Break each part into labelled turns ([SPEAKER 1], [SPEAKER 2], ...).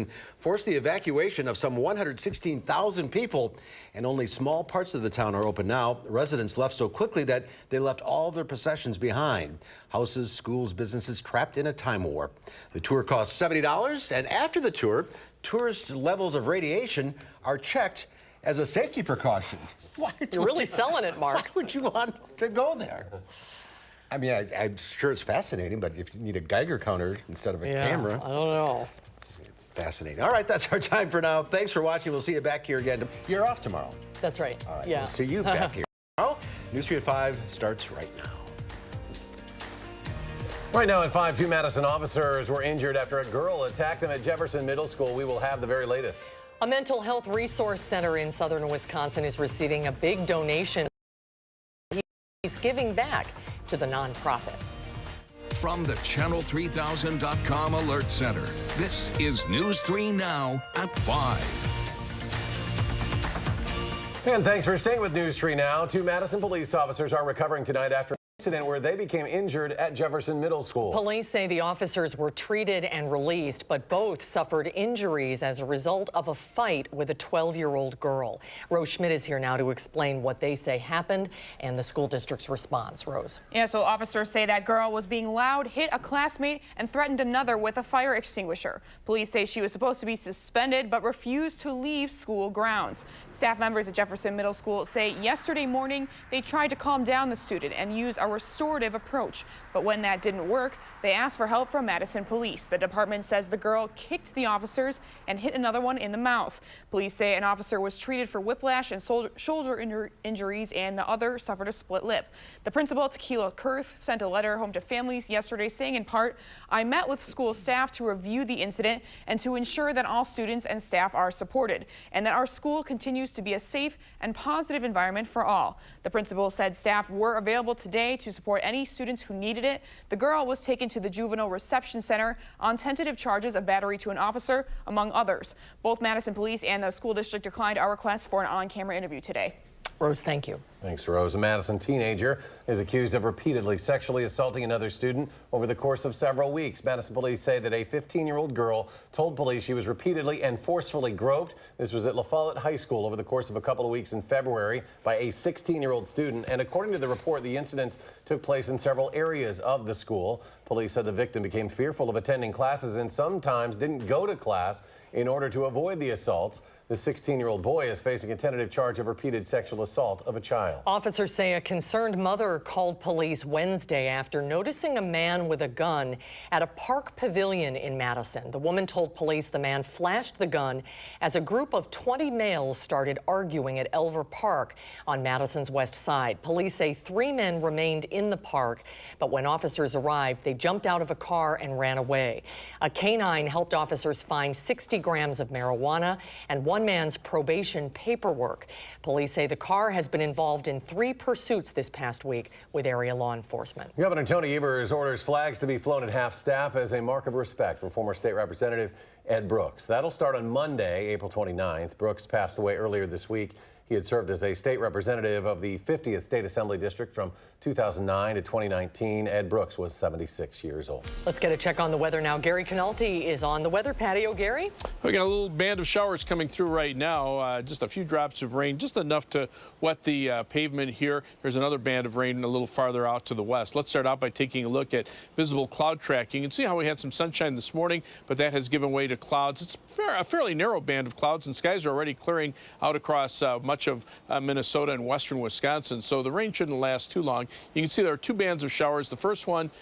[SPEAKER 1] forced the evacuation of some 116,000 people, and only small parts of the town are open now. Residents left so quickly that they left all their possessions behind. Houses, schools, businesses trapped in a time warp. The tour costs $70, and after the tour, tourists' levels of radiation are checked as a safety precaution.
[SPEAKER 2] You're really selling it, Mark.
[SPEAKER 1] Why would you want to go there? I mean, I'm sure it's fascinating, but if you need a Geiger counter instead of a camera.
[SPEAKER 2] I don't know.
[SPEAKER 1] Fascinating. All right, that's our time for now. Thanks for watching. We'll see you back here again. You're off tomorrow.
[SPEAKER 2] That's right.
[SPEAKER 1] All right,
[SPEAKER 2] yeah.
[SPEAKER 1] We'll see you back here tomorrow. News 3 at 5 starts right now.
[SPEAKER 3] Right now at 5, 2 Madison officers were injured after a girl attacked them at Jefferson Middle School. We will have the very latest.
[SPEAKER 2] A mental health resource center in southern Wisconsin is receiving a big donation. He's giving back to the nonprofit.
[SPEAKER 4] From the Channel3000.com Alert Center, this is News 3 Now at 5.
[SPEAKER 3] And thanks for staying with News 3 Now. 2 Madison police officers are recovering tonight after an incident where they became injured at Jefferson Middle School.
[SPEAKER 2] Police say the officers were treated and released, but both suffered injuries as a result of a fight with a 12-year-old girl. Rose Schmidt is here now to explain what they say happened and the school district's response. Rose.
[SPEAKER 5] Yeah, so officers say that girl was being loud, hit a classmate, and threatened another with a fire extinguisher. Police say she was supposed to be suspended but refused to leave school grounds. Staff members at Jefferson Middle School say yesterday morning they tried to calm down the student and use a restorative approach, but when that didn't work, they asked for help from Madison police. The department says the girl kicked the officers and hit another one in the mouth. Police say an officer was treated for whiplash and shoulder injuries, and the other suffered a split lip. The principal, Tequila Kurth, sent a letter home to families yesterday saying in part, "I met with school staff to review the incident and to ensure that all students and staff are supported and that our school continues to be a safe and positive environment for all." The principal said staff were available today to support any students who needed it. The girl was taken to the Juvenile Reception Center on tentative charges of battery to an officer, among others. Both Madison Police and the school district declined our request for an on-camera interview today.
[SPEAKER 2] Rose, thank you.
[SPEAKER 3] Thanks, Rose. A Madison teenager is accused of repeatedly sexually assaulting another student over the course of several weeks. Madison police say that a 15-year-old girl told police she was repeatedly and forcefully groped. This was at La Follette High School over the course of a couple of weeks in February by a 16-year-old student. And according to the report, the incidents took place in several areas of the school. Police said the victim became fearful of attending classes and sometimes didn't go to class in order to avoid the assaults. The 16-year-old boy is facing a tentative charge of repeated sexual assault of a child.
[SPEAKER 2] Officers say a concerned mother called police Wednesday after noticing a man with a gun at a park pavilion in Madison. The woman told police the man flashed the gun as a group of 20 males started arguing at Elver Park on Madison's west side. Police say 3 men remained in the park, but when officers arrived, they jumped out of a car and ran away. A canine helped officers find 60 grams of marijuana and one man's probation paperwork. Police say the car has been involved in 3 pursuits this past week with area law enforcement.
[SPEAKER 3] Governor Tony Evers orders flags to be flown at half-staff as a mark of respect for former state representative Ed Brooks. That'll start on Monday, April 29th. Brooks passed away earlier this week. He had served as a state representative of the 50th State Assembly District from 2009 to 2019. Ed Brooks was 76 years old.
[SPEAKER 2] Let's get a check on the weather now. Gary Canalti is on the weather patio. Gary?
[SPEAKER 6] We got a little band of showers coming through right now. Just a few drops of rain, just enough to wet the pavement here. There's another band of rain a little farther out to the west. Let's start out by taking a look at visible cloud tracking. You can see how we had some sunshine this morning, but that has given way to clouds. It's a fairly narrow band of clouds, and skies are already clearing out across much of Minnesota and western Wisconsin, so the rain shouldn't last too long. You can see there are 2 bands of showers. The first one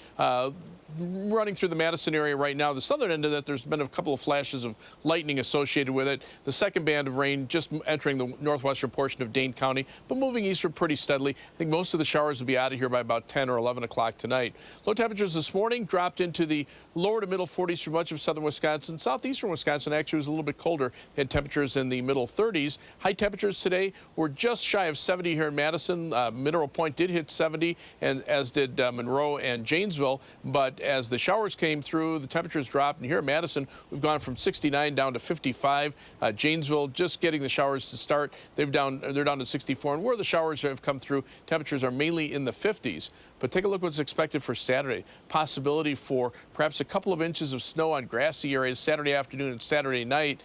[SPEAKER 6] running through the Madison area right now. The southern end of that, there's been a couple of flashes of lightning associated with it. The second band of rain just entering the northwestern portion of Dane County, but moving eastward pretty steadily. I think most of the showers will be out of here by about 10 or 11 o'clock tonight. Low temperatures this morning dropped into the lower to middle 40s for much of southern Wisconsin. Southeastern Wisconsin actually was a little bit colder. They had temperatures in the middle 30s. High temperatures today were just shy of 70 here in Madison. Mineral Point did hit 70, and as did Monroe and Janesville, but as the showers came through, the temperatures dropped. And here in Madison, we've gone from 69 down to 55. Janesville just getting the showers to start. They're down to 64. And where the showers have come through, temperatures are mainly in the 50s. but take a look what's expected for Saturday. Possibility for perhaps a couple of inches of snow on grassy areas Saturday afternoon and Saturday night.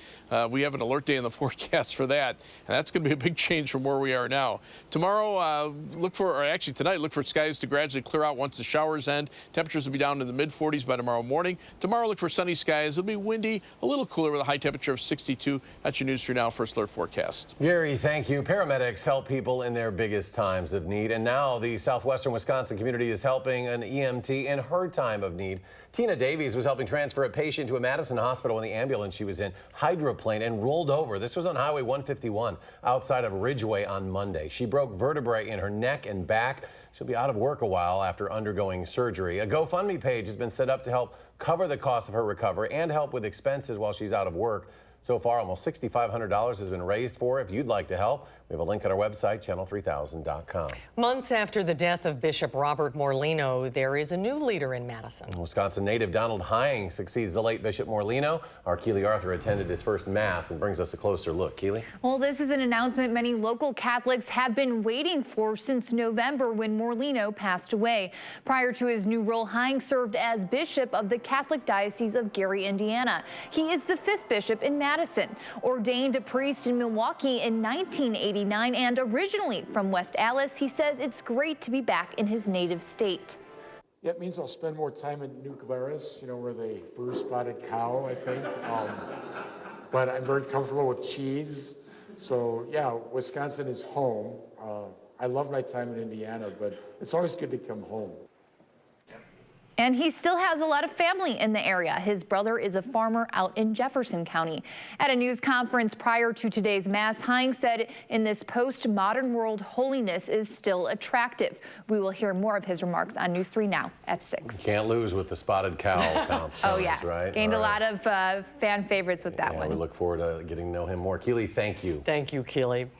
[SPEAKER 6] We have an alert day in the forecast for that, and that's going to be a big change from where we are now. Tomorrow, tonight, look for skies to gradually clear out once the showers end. Temperatures will be down in the mid-40s by tomorrow morning. Tomorrow, look for sunny skies. It'll be windy, a little cooler with a high temperature of 62. That's your News 3 Now First Alert forecast.
[SPEAKER 3] Gary, thank you. Paramedics help people in their biggest times of need, and now the southwestern Wisconsin community is helping an EMT in her time of need. Tina Davies was helping transfer a patient to a Madison hospital when the ambulance she was in hydroplaned and rolled over. This was on Highway 151 outside of Ridgeway on Monday. She broke vertebrae in her neck and back. She'll be out of work a while after undergoing surgery. A GoFundMe page has been set up to help cover the cost of her recovery and help with expenses while she's out of work. So far, almost $6,500 has been raised for her. If you'd like to help, we have a link on our website, channel3000.com.
[SPEAKER 2] Months after the death of Bishop Robert Morlino, there is a new leader in Madison.
[SPEAKER 3] Wisconsin native Donald Hying succeeds the late Bishop Morlino. Our Keely Arthur attended his first Mass and brings us a closer look. Keely?
[SPEAKER 7] Well, this is an announcement many local Catholics have been waiting for since November when Morlino passed away. Prior to his new role, Hying served as Bishop of the Catholic Diocese of Gary, Indiana. He is the 5th bishop in Madison, ordained a priest in Milwaukee in 1989 and originally from West Allis. He says it's great to be back in his native state.
[SPEAKER 8] Yeah, it means I'll spend more time in New Glarus, where they brew spotted cow, I think. But I'm very comfortable with cheese. So yeah, Wisconsin is home. I love my time in Indiana, but it's always good to come home.
[SPEAKER 7] And he still has a lot of family in the area. His brother is a farmer out in Jefferson County. At a news conference prior to today's Mass, Hying said in this postmodern world, holiness is still attractive. We will hear more of his remarks on News 3 Now at 6.
[SPEAKER 3] Can't lose with the spotted cow comp.
[SPEAKER 7] Oh, yeah.
[SPEAKER 3] Right?
[SPEAKER 7] Gained a lot of fan favorites with that one.
[SPEAKER 3] We look forward to getting to know him more. Keely, thank you.
[SPEAKER 2] Thank you, Keely.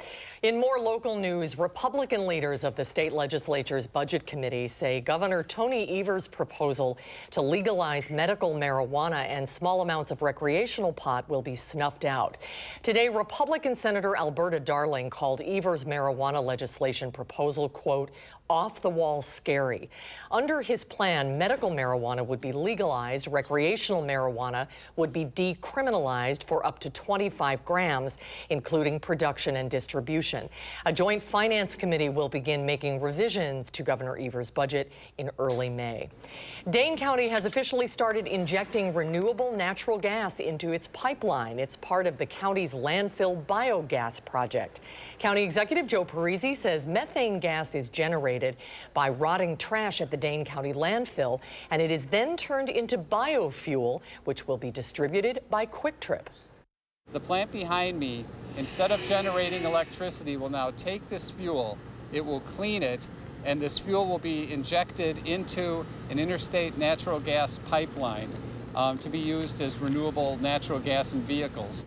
[SPEAKER 2] In more local news, Republican leaders of the state legislature's budget committee say Governor Tony Evers' proposal to legalize medical marijuana and small amounts of recreational pot will be snuffed out. Today, Republican Senator Alberta Darling called Evers' marijuana legislation proposal, quote, off-the-wall scary. Under his plan, medical marijuana would be legalized, recreational marijuana would be decriminalized for up to 25 grams, including production and distribution. A joint finance committee will begin making revisions to Governor Evers' budget in early May. Dane County has officially started injecting renewable natural gas into its pipeline. It's part of the county's landfill biogas project. County Executive Joe Parisi says methane gas is generated by rotting trash at the Dane County landfill, and it is then turned into biofuel, which will be distributed by Quick Trip.
[SPEAKER 9] The plant behind me, instead of generating electricity, will now take this fuel, it will clean it, and this fuel will be injected into an interstate natural gas pipeline to be used as renewable natural gas in vehicles.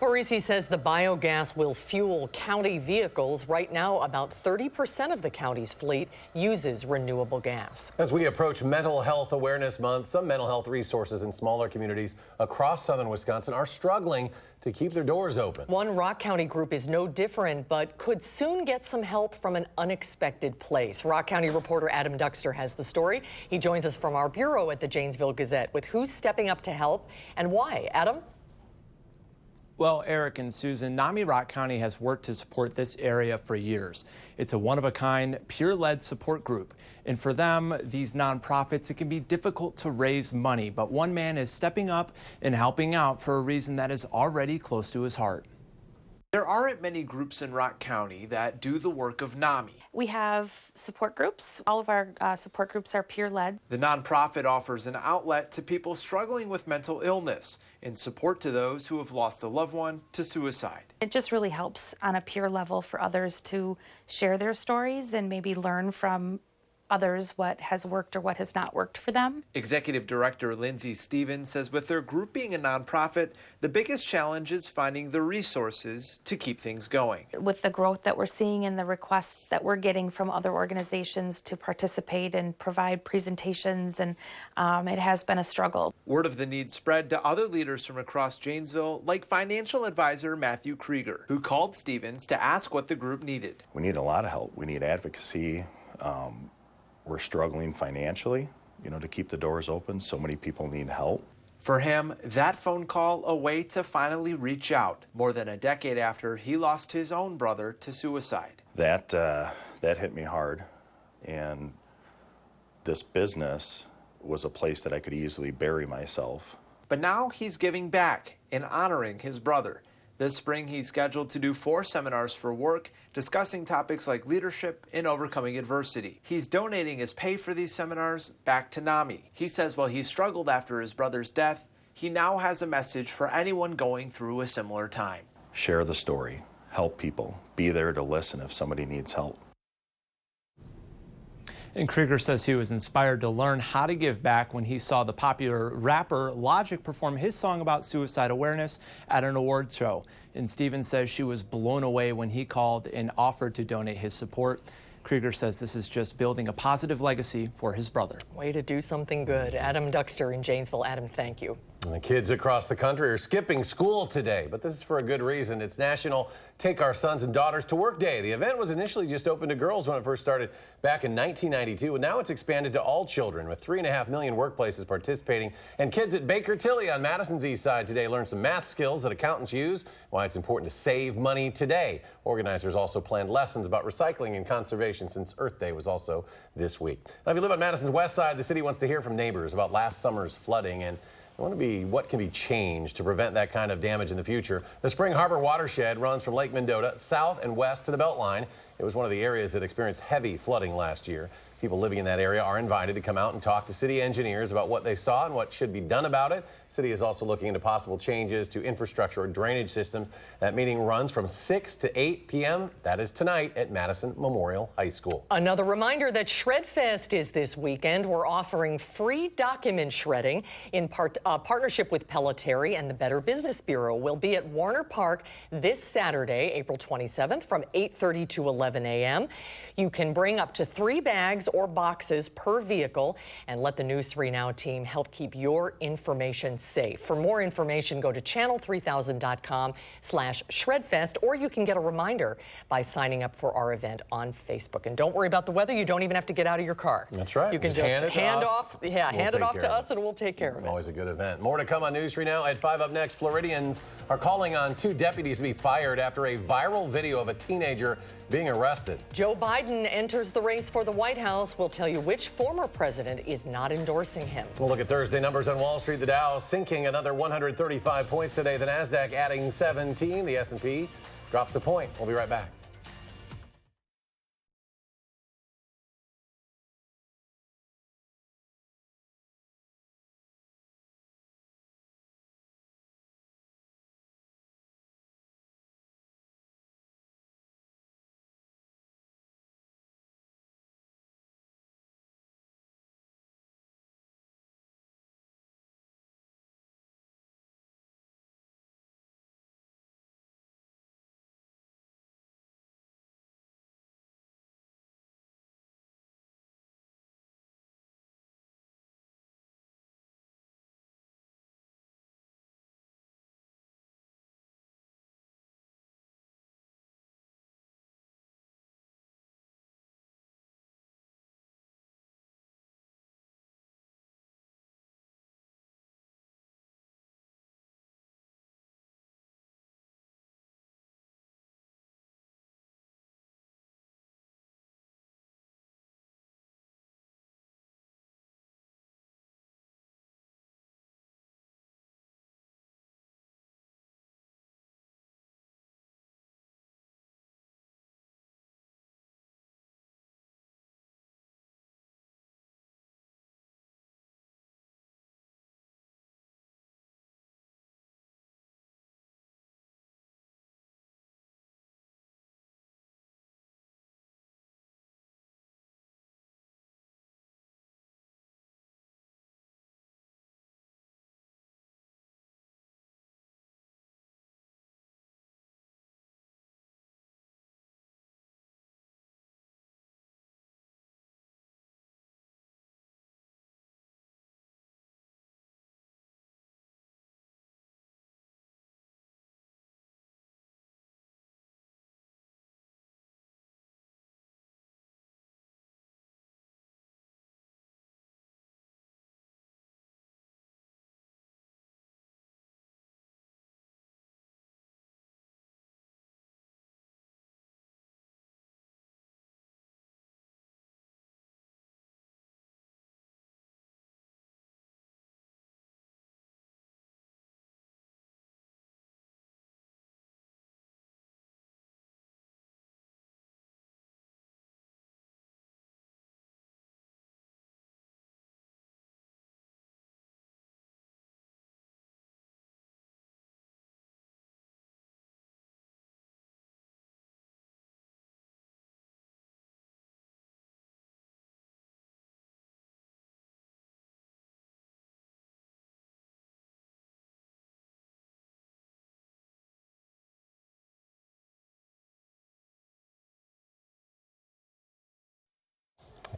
[SPEAKER 2] Parisi says the biogas will fuel county vehicles. Right now, about 30% of the county's fleet uses renewable gas.
[SPEAKER 3] As we approach Mental Health Awareness Month, some mental health resources in smaller communities across southern Wisconsin are struggling to keep their doors open. One
[SPEAKER 2] Rock County group is no different, but could soon get some help from an unexpected place. Rock County reporter Adam Duxter has the story. He joins us from our bureau at the Janesville Gazette with who's stepping up to help and why. Adam?
[SPEAKER 10] Well, Eric and Susan, NAMI Rock County has worked to support this area for years. It's a one-of-a-kind, peer-led support group. And for them, these nonprofits, it can be difficult to raise money. But one man is stepping up and helping out for a reason that is already close to his heart. There aren't many groups in Rock County that do the work of NAMI.
[SPEAKER 11] We have support groups. All of our support groups are peer-led.
[SPEAKER 10] The nonprofit offers an outlet to people struggling with mental illness and support to those who have lost a loved one to suicide.
[SPEAKER 11] It just really helps on a peer level for others to share their stories and maybe learn from others what has worked or what has not worked for them.
[SPEAKER 10] Executive Director Lindsay Stevens says with their group being a nonprofit, the biggest challenge is finding the resources to keep things going.
[SPEAKER 11] With the growth that we're seeing and the requests that we're getting from other organizations to participate and provide presentations, and it has been a struggle.
[SPEAKER 10] Word of the need spread to other leaders from across Janesville, like financial advisor Matthew Krieger, who called Stevens to ask what the group needed.
[SPEAKER 12] We need a lot of help. We need advocacy. we're struggling financially, to keep the doors open. So many people need help.
[SPEAKER 10] For him, that phone call a way to finally reach out, more than a decade after he lost his own brother to suicide.
[SPEAKER 12] That hit me hard, and this business was a place that I could easily bury myself.
[SPEAKER 10] But now he's giving back and honoring his brother. This spring, he's scheduled to do 4 seminars for work, discussing topics like leadership and overcoming adversity. He's donating his pay for these seminars back to NAMI. He says while he struggled after his brother's death, he now has a message for anyone going through a similar time.
[SPEAKER 12] Share the story, help people, be there to listen if somebody needs help.
[SPEAKER 10] And Krieger says he was inspired to learn how to give back when he saw the popular rapper Logic perform his song about suicide awareness at an awards show. And Stevens says she was blown away when he called and offered to donate his support. Krieger says this is just building a positive legacy for his brother.
[SPEAKER 2] Way to do something good. Adam Duxter in Janesville. Adam, thank you.
[SPEAKER 3] The kids across the country are skipping school today, but this is for a good reason. It's National Take Our Sons and Daughters to Work Day. The event was initially just open to girls when it first started back in 1992, and now it's expanded to all children with 3.5 million workplaces participating. And kids at Baker Tilly on Madison's east side today learned some math skills that accountants use, why it's important to save money today. Organizers also planned lessons about recycling and conservation since Earth Day was also this week. Now, if you live on Madison's west side, the city wants to hear from neighbors about last summer's flooding, and what can be changed to prevent that kind of damage in the future. The Spring Harbor watershed runs from Lake Mendota south and west to the Beltline. It was one of the areas that experienced heavy flooding last year. People living in that area are invited to come out and talk to city engineers about what they saw and what should be done about it. The city is also looking into possible changes to infrastructure or drainage systems. That meeting runs from 6 to 8 p.m. That is tonight at Madison Memorial High School.
[SPEAKER 2] Another reminder that Shredfest is this weekend. We're offering free document shredding in partnership with Pelletary and the Better Business Bureau. We'll be at Warner Park this Saturday, April 27th from 8:30 to 11 a.m. You can bring up to 3 bags or boxes per vehicle and let the News 3 Now team help keep your information safe. For more information, go to channel3000.com/shredfest, or you can get a reminder by signing up for our event on Facebook. And don't worry about the weather. You don't even have to get out of your car.
[SPEAKER 3] That's right.
[SPEAKER 2] You can just hand it off to us and we'll take care of it.
[SPEAKER 3] Always a good event. More to come on News 3 Now at 5 up next. Floridians are calling on 2 deputies to be fired after a viral video of a teenager being arrested.
[SPEAKER 2] Joe Biden enters the race for the White House. We'll tell you which former president is not endorsing him.
[SPEAKER 3] We'll look at Thursday numbers on Wall Street. The Dow sinking another 135 points today. The Nasdaq adding 17. The S&P drops a point. We'll be right back.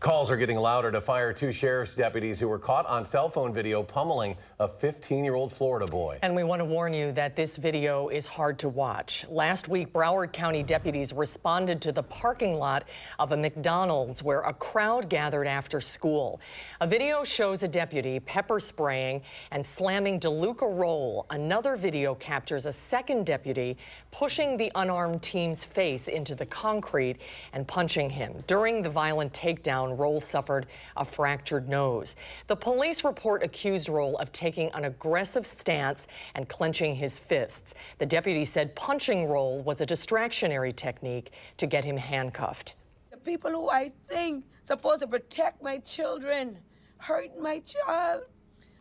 [SPEAKER 3] Calls are getting louder to fire 2 sheriff's deputies who were caught on cell phone video pummeling a 15-year-old Florida boy.
[SPEAKER 2] And we want to warn you that this video is hard to watch. Last week, Broward County deputies responded to the parking lot of a McDonald's where a crowd gathered after school. A video shows a deputy pepper spraying and slamming DeLuca Roll. Another video captures a second deputy pushing the unarmed teen's face into the concrete and punching him. During the violent takedown, Roll suffered a fractured nose. The police report accused Roll of taking an aggressive stance and clenching his fists. The deputy said punching Roll was a distractionary technique to get him handcuffed.
[SPEAKER 13] The people who I think supposed to protect my children hurt my child.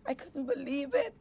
[SPEAKER 13] I couldn't believe it.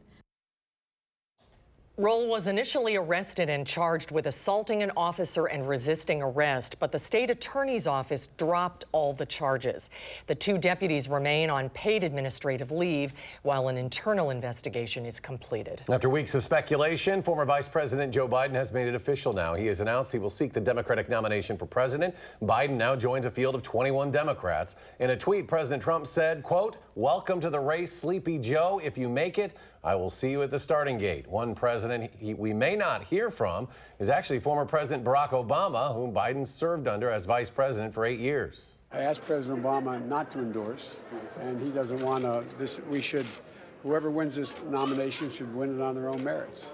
[SPEAKER 2] Roll was initially arrested and charged with assaulting an officer and resisting arrest, but the state attorney's office dropped all the charges. The 2 deputies remain on paid administrative leave while an internal investigation is completed.
[SPEAKER 3] After weeks of speculation, former Vice President Joe Biden has made it official now. He has announced he will seek the Democratic nomination for president. Biden now joins a field of 21 Democrats. In a tweet, President Trump said, quote, "Welcome to the race, Sleepy Joe. If you make it, I will see you at the starting gate." One president we may not hear from is actually former President Barack Obama, whom Biden served under as vice president for 8 years.
[SPEAKER 14] I asked President Obama not to endorse, and he doesn't want to. Whoever wins this nomination should win it on their own merits.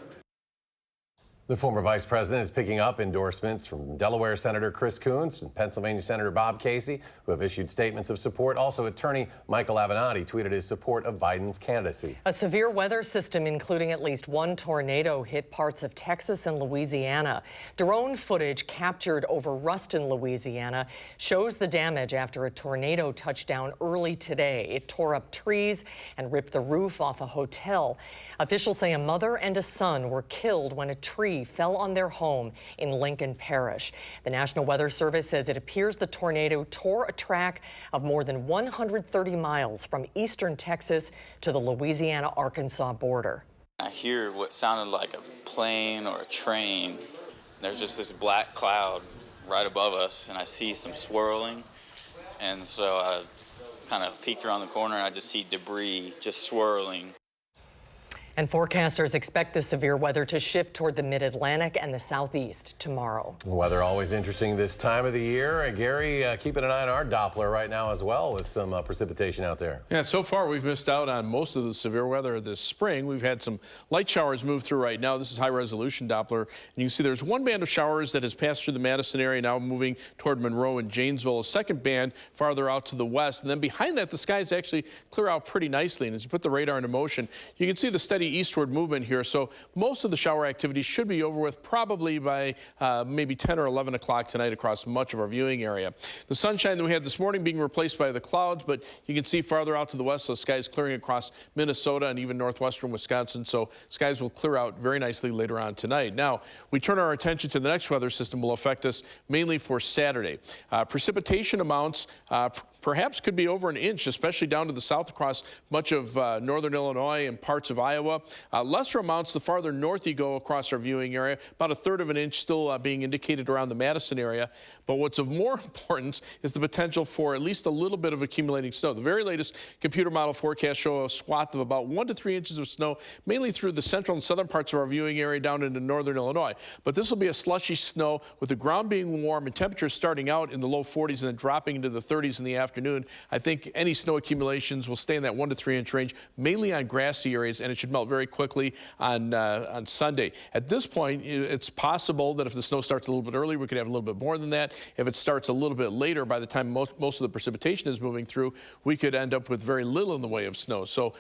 [SPEAKER 3] The former vice president is picking up endorsements from Delaware Senator Chris Coons and Pennsylvania Senator Bob Casey, who have issued statements of support. Also, attorney Michael Avenatti tweeted his support of Biden's candidacy.
[SPEAKER 2] A severe weather system, including at least 1 tornado, hit parts of Texas and Louisiana. Drone footage captured over Ruston, Louisiana, shows the damage after a tornado touched down early today. It tore up trees and ripped the roof off a hotel. Officials say a mother and a son were killed when a tree fell on their home in Lincoln Parish. The National Weather Service says it appears the tornado tore a track of more than 130 miles from eastern Texas to the Louisiana-Arkansas border.
[SPEAKER 15] I hear what sounded like a plane or a train. There's just this black cloud right above us, and I see some swirling. And so I kind of peeked around the corner, and I just see debris just swirling.
[SPEAKER 2] And forecasters expect the severe weather to shift toward the mid-Atlantic and the southeast tomorrow.
[SPEAKER 3] Weather always interesting this time of the year. Gary, keeping an eye on our Doppler right now as well with some precipitation out there.
[SPEAKER 6] Yeah, so far we've missed out on most of the severe weather this spring. We've had some light showers move through right now. This is high-resolution Doppler. And you can see there's one band of showers that has passed through the Madison area, now moving toward Monroe and Janesville. A second band farther out to the west. And then behind that, the skies actually clear out pretty nicely. And as you put the radar into motion, you can see the steady eastward movement here. So most of the shower activity should be over with probably by maybe 10 or 11 o'clock tonight across much of our viewing area. The sunshine that we had this morning being replaced by the clouds, but you can see farther out to the west, so skies clearing across Minnesota and even northwestern Wisconsin. So skies will clear out very nicely later on tonight. Now, we turn our attention to the next weather system will affect us mainly for Saturday. Precipitation amounts perhaps could be over an inch, especially down to the south across much of northern Illinois and parts of Iowa. Lesser amounts the farther north you go across our viewing area, about 1/3 of an inch still being indicated around the Madison area. But what's of more importance is the potential for at least a little bit of accumulating snow. The very latest computer model forecasts show a swath of about 1 to 3 inches of snow, mainly through the central and southern parts of our viewing area down into northern Illinois. But this will be a slushy snow with the ground being warm and temperatures starting out in the low 40s and then dropping into the 30s in the afternoon. I think any snow accumulations will stay in that 1 to 3 inch range, mainly on grassy areas, and it should melt very quickly on Sunday. At this point, it's possible that if the snow starts a little bit early, we could have a little bit more than that. If it starts a little bit later, by the time most of the precipitation is moving through, we could end up with very little in the way of snow. So,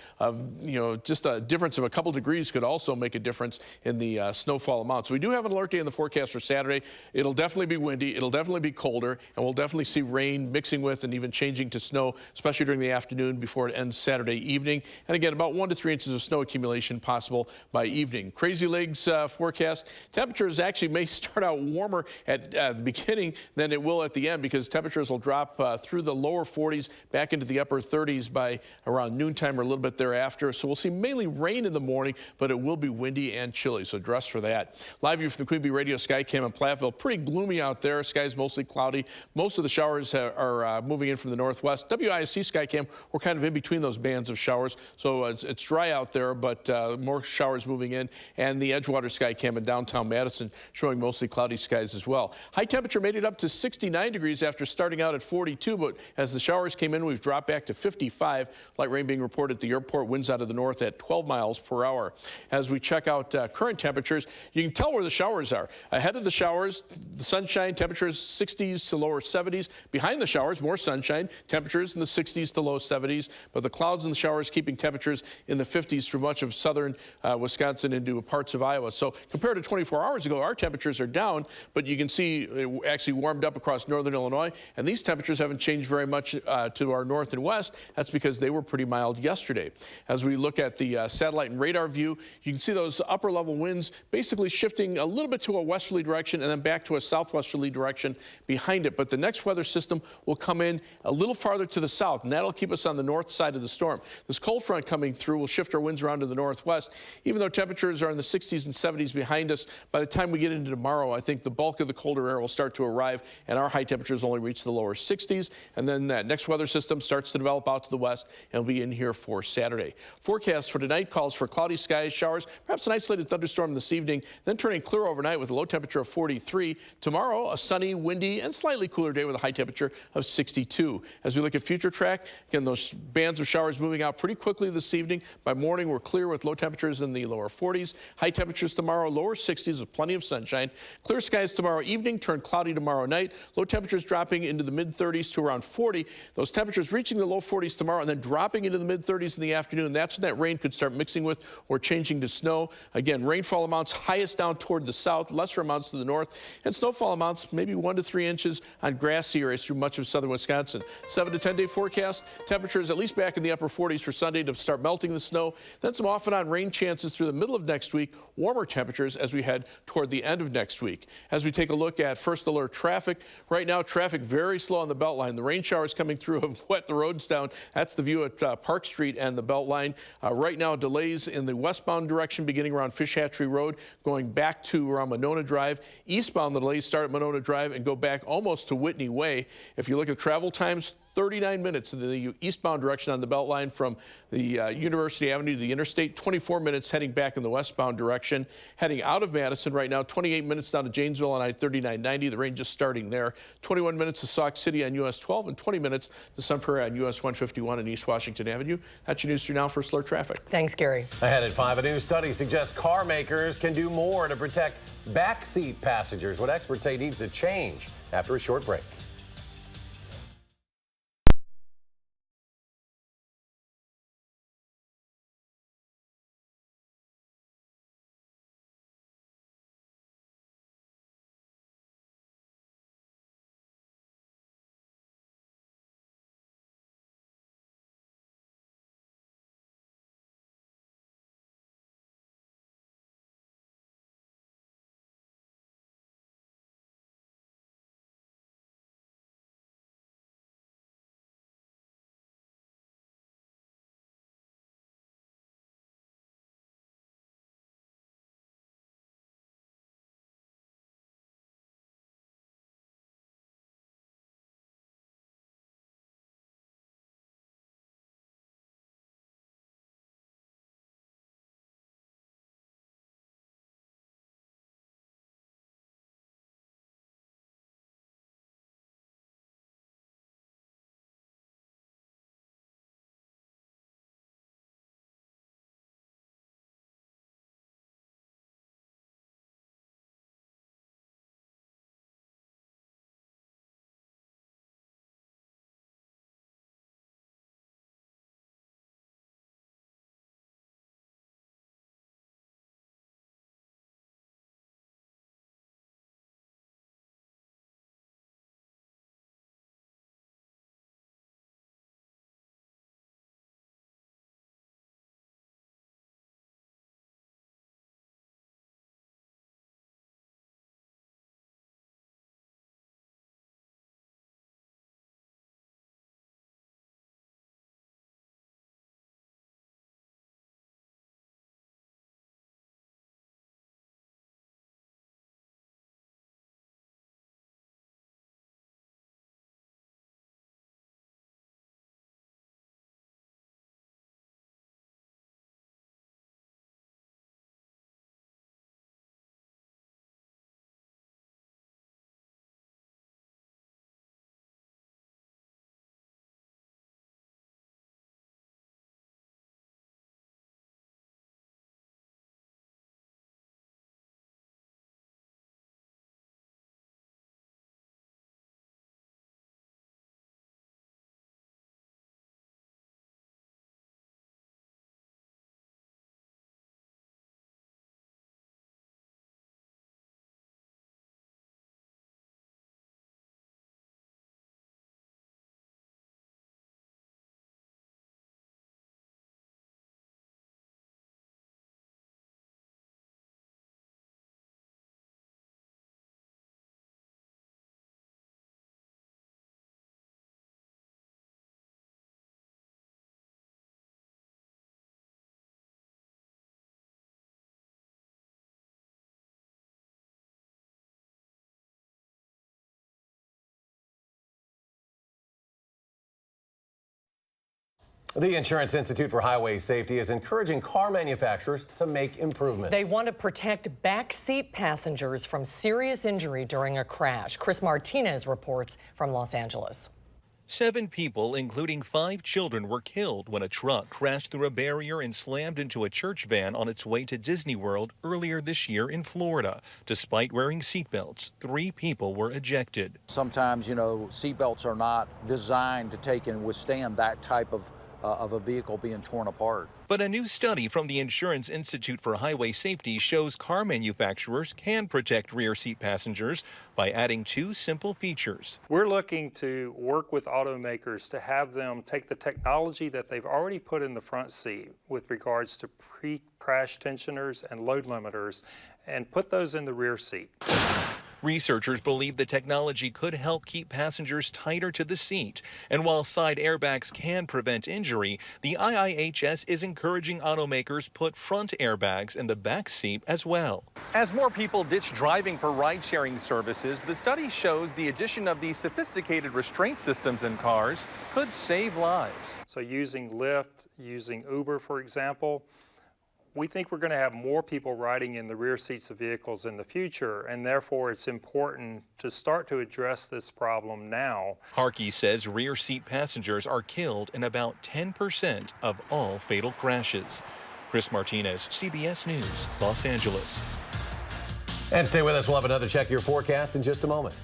[SPEAKER 6] just a difference of a couple degrees could also make a difference in the snowfall amount. So we do have an alert day in the forecast for Saturday. It'll definitely be windy. It'll definitely be colder, and we'll definitely see rain mixing with and even changing to snow, especially during the afternoon before it ends Saturday evening. And again, about 1 to 3 inches of snow accumulation possible by evening. Crazy Legs forecast. Temperatures actually may start out warmer at the beginning than it will at the end, because temperatures will drop through the lower 40s back into the upper 30s by around noontime or a little bit thereafter. So we'll see mainly rain in the morning, but it will be windy and chilly, so dress for that. Live view from the Queen Bee Radio Skycam in Platteville. Pretty gloomy out there. Skies mostly cloudy. Most of the showers are moving in from the from the northwest. WISC Skycam, we're kind of in between those bands of showers, so it's dry out there, but more showers moving in. And the Edgewater Skycam in downtown Madison showing mostly cloudy skies as well. High temperature made it up to 69 degrees after starting out at 42, but as the showers came in, we've dropped back to 55. Light rain being reported at the airport, winds out of the north at 12 miles per hour. As we check out current temperatures, you can tell where the showers are. Ahead of the showers, the sunshine, temperatures 60s to lower 70s. Behind the showers, more sunshine, temperatures in the 60s to low 70s. But the clouds and the showers keeping temperatures in the 50s through much of southern Wisconsin into parts of Iowa. So compared to 24 hours ago, our temperatures are down, but you can see it actually warmed up across northern Illinois. And these temperatures haven't changed very much to our north and west. That's because they were pretty mild yesterday. As we look at the satellite and radar view, you can see those upper level winds basically shifting a little bit to a westerly direction and then back to a southwesterly direction behind it. But the next weather system will come in a little farther to the south, and that'll keep us on the north side of the storm. This cold front coming through will shift our winds around to the northwest. Even though temperatures are in the 60s and 70s behind us, by the time we get into tomorrow, I think the bulk of the colder air will start to arrive, and our high temperatures only reach the lower 60s. And then that next weather system starts to develop out to the west and will be in here for Saturday. Forecast for tonight calls for cloudy skies, showers, perhaps an isolated thunderstorm this evening, then turning clear overnight with a low temperature of 43. Tomorrow, a sunny, windy, and slightly cooler day with a high temperature of 62. As we look at future track, again, those bands of showers moving out pretty quickly this evening. By morning, we're clear with low temperatures in the lower 40s. High temperatures tomorrow, lower 60s with plenty of sunshine. Clear skies tomorrow evening, turn cloudy tomorrow night. Low temperatures dropping into the mid-30s to around 40. Those temperatures reaching the low 40s tomorrow and then dropping into the mid-30s in the afternoon. That's when that rain could start mixing with or changing to snow. Again, rainfall amounts highest down toward the south, lesser amounts to the north, and snowfall amounts maybe 1 to 3 inches on grassy areas through much of southern Wisconsin. 7 to 10 day forecast, temperatures at least back in the upper 40s for Sunday to start melting the snow. Then some off and on rain chances through the middle of next week, warmer temperatures as we head toward the end of next week. As we take a look at first alert traffic, right now traffic very slow on the Beltline. The rain showers coming through have wet the roads down. That's the view at Park Street and the Beltline. Right now delays in the westbound direction beginning around Fish Hatchery Road, going back to around Monona Drive. Eastbound, the delays start at Monona Drive and go back almost to Whitney Way. If you look at travel times, 39 minutes in the eastbound direction on the Beltline from the University Avenue to the interstate, 24 minutes heading back in the westbound direction. Heading out of Madison right now, 28 minutes down to Janesville on I-3990. The rain just starting there. 21 minutes to Sauk City on US 12 and 20 minutes to Sun Prairie on US 151 and East Washington Avenue. That's your news through now for Slur Traffic.
[SPEAKER 2] Thanks, Gary.
[SPEAKER 3] Ahead at 5, a new study suggests car makers can do more to protect backseat passengers. What experts say needs to change after a short break. The Insurance Institute for Highway Safety is encouraging car manufacturers to make improvements.
[SPEAKER 2] They want to protect backseat passengers from serious injury during a crash. Chris Martinez reports from Los Angeles.
[SPEAKER 16] 7 people, including 5 children, were killed when a truck crashed through a barrier and slammed into a church van on its way to Disney World earlier this year in Florida. Despite wearing seatbelts, 3 people were ejected.
[SPEAKER 17] Sometimes, seatbelts are not designed to take and withstand that type of a vehicle being torn apart.
[SPEAKER 16] But a new study from the Insurance Institute for Highway Safety shows car manufacturers can protect rear seat passengers by adding 2 simple features.
[SPEAKER 18] We're looking to work with automakers to have them take the technology that they've already put in the front seat with regards to pre-crash tensioners and load limiters and put those in the rear seat.
[SPEAKER 16] Researchers believe the technology could help keep passengers tighter to the seat. And while side airbags can prevent injury, the IIHS is encouraging automakers put front airbags in the back seat as well.
[SPEAKER 19] As more people ditch driving for ride-sharing services, the study shows the addition of these sophisticated restraint systems in cars could save lives.
[SPEAKER 18] So using Lyft, using Uber, for example, we think we're going to have more people riding in the rear seats of vehicles in the future, and therefore it's important to start to address this problem now.
[SPEAKER 16] Harkey says rear seat passengers are killed in about 10% of all fatal crashes. Chris Martinez, CBS News, Los Angeles.
[SPEAKER 3] And stay with us. We'll have another Check Your Forecast in just a moment.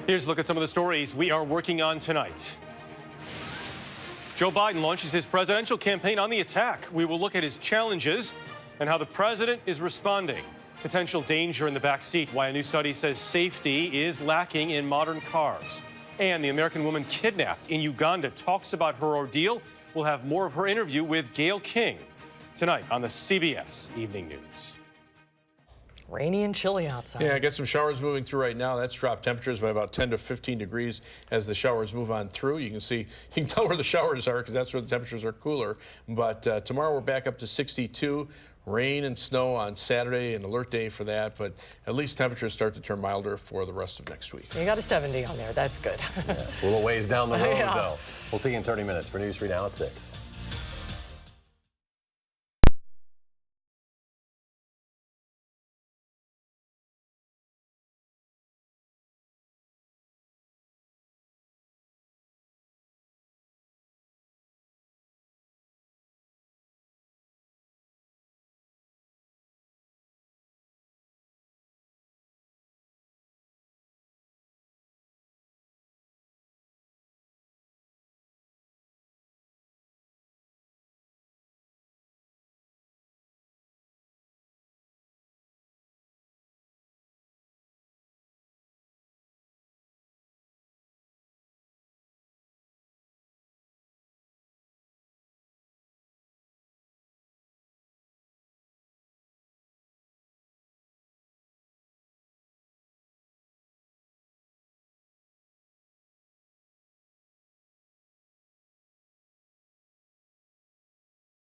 [SPEAKER 20] Here's a look at some of the stories we are working on tonight. Joe Biden launches his presidential campaign on the attack. We will look at his challenges and how the president is responding. Potential danger in the back seat, why a new study says safety is lacking in modern cars. And the American woman kidnapped in Uganda talks about her ordeal. We'll have more of her interview with Gayle King tonight on the CBS Evening News.
[SPEAKER 2] Rainy and chilly outside.
[SPEAKER 6] Yeah, I got some showers moving through right now. That's dropped temperatures by about 10 to 15 degrees as the showers move on through. You can tell where the showers are because that's where the temperatures are cooler. But tomorrow we're back up to 62. Rain and snow on Saturday, an alert day for that, but at least temperatures start to turn milder for the rest of next week.
[SPEAKER 2] You got a 70 on there. That's good.
[SPEAKER 3] Yeah, a little ways down the road,
[SPEAKER 2] Yeah.
[SPEAKER 3] though. We'll see you in 30 minutes for News 3 Now at 6.